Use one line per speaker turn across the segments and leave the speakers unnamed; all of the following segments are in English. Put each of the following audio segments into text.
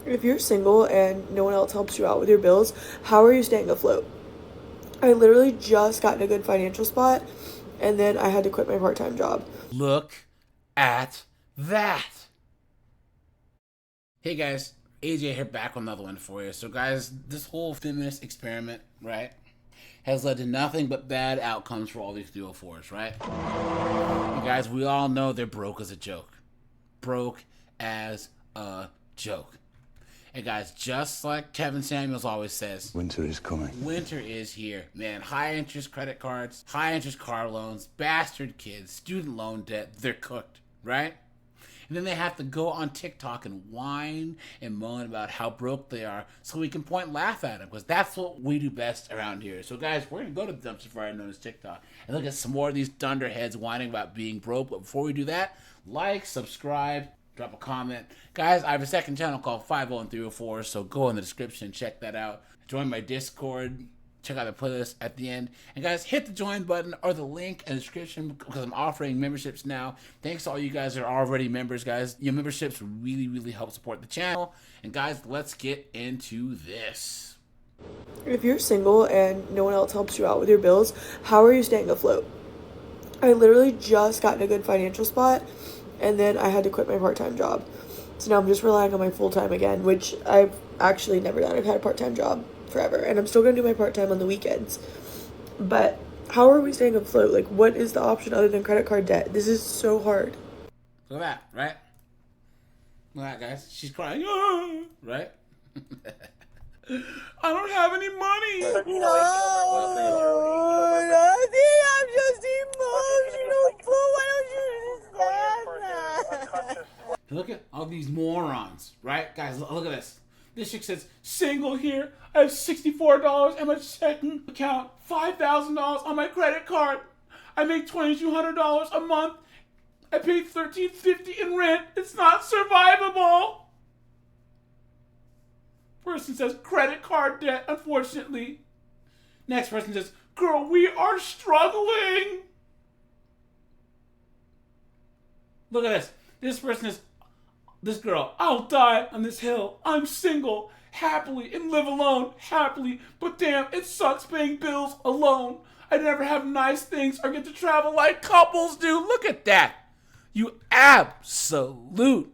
If you're single and no one else helps you out with your bills, how are you staying afloat? I literally just got in a good financial spot and then I had to quit my part time job.
Look at that. Hey guys, AJ here back with another one for you. So guys, this whole feminist experiment, right, has led to nothing but bad outcomes for all these 304s, right? And guys, we all know they're broke as a joke. Broke as a joke. And guys, just like Kevin Samuels always says,
Winter is coming.
winter is here. Man, high interest credit cards, high interest car loans, bastard kids, student loan debt, they're cooked, right? And then they have to go on TikTok and whine and moan about how broke they are so we can point and laugh at them, because that's what we do best around here. So guys, we're going to go to the dumpster fire known as TikTok and look at some more of these dunderheads whining about being broke. But before we do that, like, subscribe, drop a comment. Guys, I have a second channel called 50304, so go in the description and check that out. Join my Discord. Check out the playlist at the end. And guys, hit the join button or the link in the description because I'm offering memberships now. Thanks to all you guys that are already members, guys. Your memberships really, really help support the channel. And guys, let's get into this.
If you're single and no one else helps you out with your bills, how are you staying afloat? I literally just got in a good financial spot and then I had to quit my part time job. So now I'm just relying on my full time again, which I've actually never done. I've had a part time job forever and I'm still gonna do my part time on the weekends. But how are we staying afloat? Like, what is the option other than credit card debt? This is so hard.
Look at that, right? Look at that, guys. She's crying. "Ah," right? I don't have any money.
No, nothing. I'm just emotional. Why don't you understand that?
Look at all these morons, right? Guys, look at this. This chick says, single here. I have $64 in my checking account, $5,000 on my credit card. I make $2,200 a month. I pay $1,350 in rent. It's not survivable. Person says, credit card debt, unfortunately. Next person says, girl, we are struggling. Look at this. This person is, this girl, I'll die on this hill. I'm single, happily, and live alone, happily. But damn, it sucks paying bills alone. I never have nice things or get to travel like couples do. Look at that. You absolute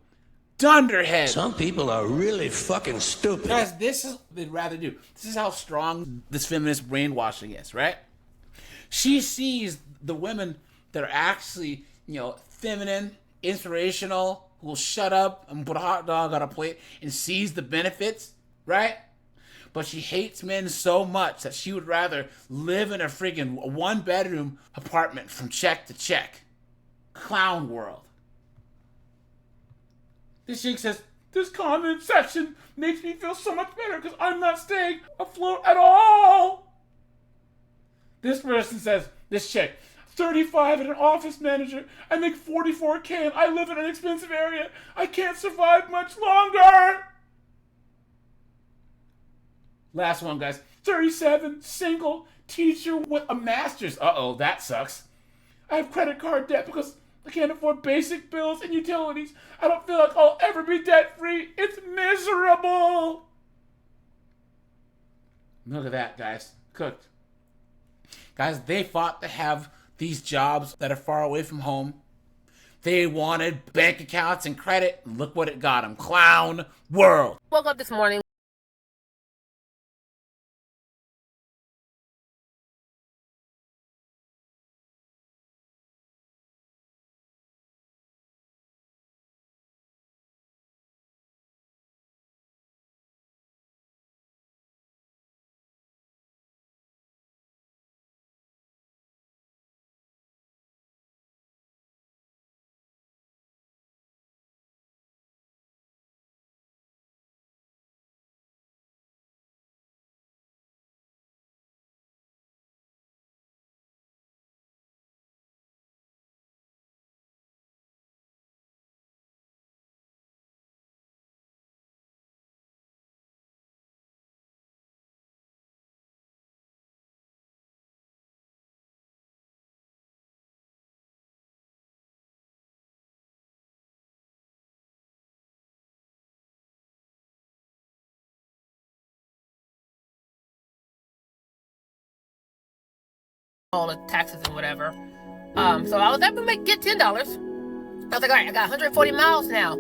dunderhead.
Some people are really fucking stupid.
Guys, this is what they'd rather do. This is how strong this feminist brainwashing is, right? She sees the women that are actually, feminine, inspirational, who will shut up and put a hot dog on a plate and sees the benefits, right? But she hates men so much that she would rather live in a friggin' one-bedroom apartment from check to check. Clown world. This chick says, this comment section makes me feel so much better because I'm not staying afloat at all. This person says, this chick, 35 and an office manager. I make $44K and I live in an expensive area. I can't survive much longer. Last one, guys. 37, single, teacher with a master's. Uh-oh, that sucks. I have credit card debt because I can't afford basic bills and utilities. I don't feel like I'll ever be debt-free. It's miserable. Look at that, guys. Cooked. Guys, they fought to have these jobs that are far away from home. They wanted bank accounts and credit. Look what it got them. Clown world.
Woke up this morning.
all the taxes and whatever. So I was able to get $10. I was like, all right, I got 140 miles now.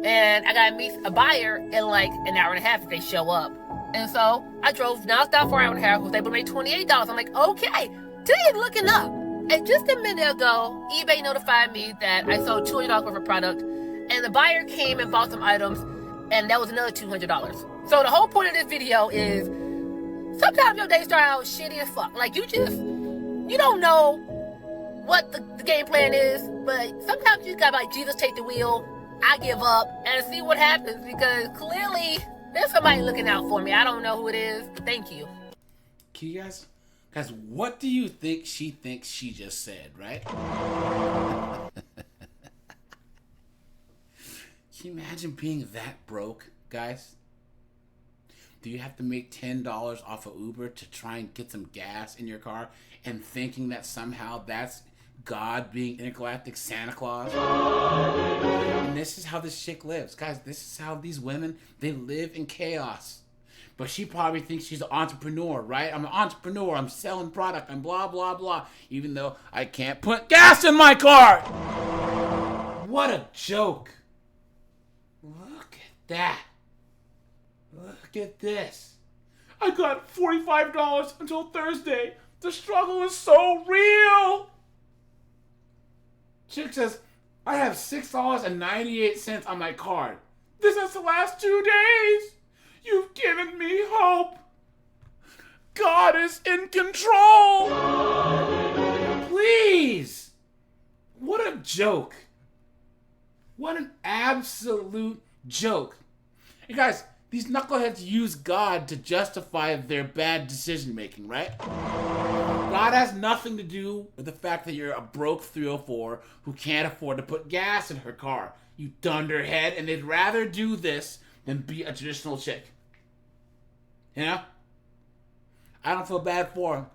And I gotta meet a buyer in like an hour and a half if they show up. And so I drove nonstop for an hour and a half, was able to make $28. I'm like, okay, today is looking up. And just a minute ago, eBay notified me that I sold $200 worth of product, and the buyer came and bought some items, and that was another $200. So the whole point of this video is, sometimes your day start out shitty as fuck. Like, you don't know what the game plan is, but sometimes you gotta like, Jesus, take the wheel, I give up, and see what happens, because clearly there's somebody looking out for me. I don't know who it is, but thank you.
Can you guys, what do you think she thinks she just said, right? Can you imagine being that broke, guys? Do you have to make $10 off of Uber to try and get some gas in your car and thinking that somehow that's God being intergalactic Santa Claus? And this is how this chick lives. Guys, this is how these women, they live in chaos. But she probably thinks she's an entrepreneur, right? I'm an entrepreneur. I'm selling product. I'm blah, blah, blah. Even though I can't put gas in my car. What a joke. Look at that. Look at this. I got $45 until Thursday. The struggle is so real. Chick says, I have $6.98 on my card. This is the last 2 days. You've given me hope. God is in control. Please. What a joke. What an absolute joke. Hey guys, these knuckleheads use God to justify their bad decision making, right? God has nothing to do with the fact that you're a broke 304 who can't afford to put gas in her car. You dunderhead, and they'd rather do this than be a traditional chick. You know? I don't feel bad for them.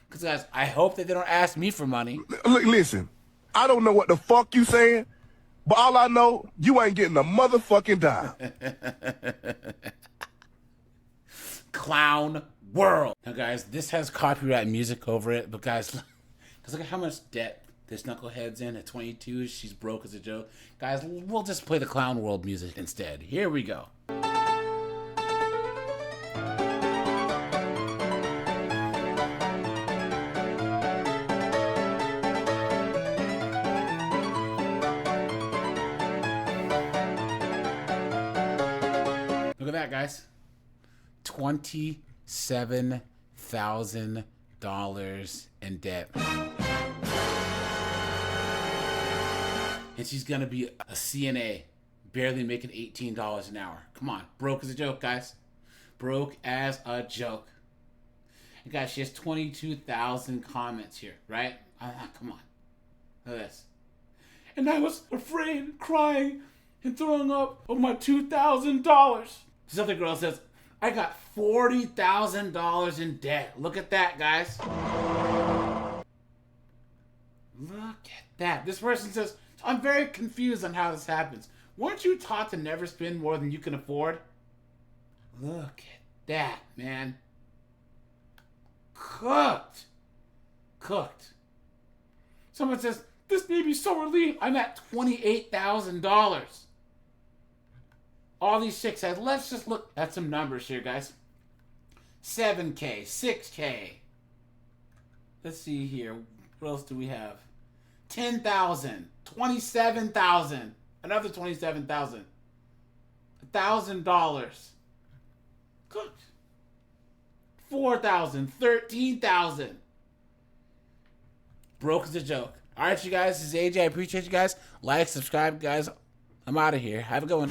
Because guys, I hope that they don't ask me for money.
Look, listen, I don't know what the fuck you saying, but all I know, you ain't getting a motherfucking dime.
Clown world. Now guys, this has copyright music over it, but guys, look at how much debt this knucklehead's in at 22. She's broke as a joke. Guys, we'll just play the clown world music instead. Here we go. Look at that, guys. $27,000 in debt. And she's gonna be a CNA, barely making $18 an hour. Come on, broke as a joke, guys. Broke as a joke. And guys, she has 22,000 comments here, right? Come on, look at this. And I was afraid, crying, and throwing up over my $2,000. This other girl says, I got $40,000 in debt. Look at that, guys. Look at that. This person says, I'm very confused on how this happens. Weren't you taught to never spend more than you can afford? Look at that, man. Cooked. Cooked. Someone says, this made me so relieved. I'm at $28,000. All these chicks said, let's just look at some numbers here, guys. 7K, 6K. Let's see here. What else do we have? 10,000, 27,000, another 27,000, $1,000. Cooked. 4,000, 13,000. Broke as a joke. All right, you guys. This is AJ. I appreciate you guys. Like, subscribe, guys. I'm out of here. Have a good one.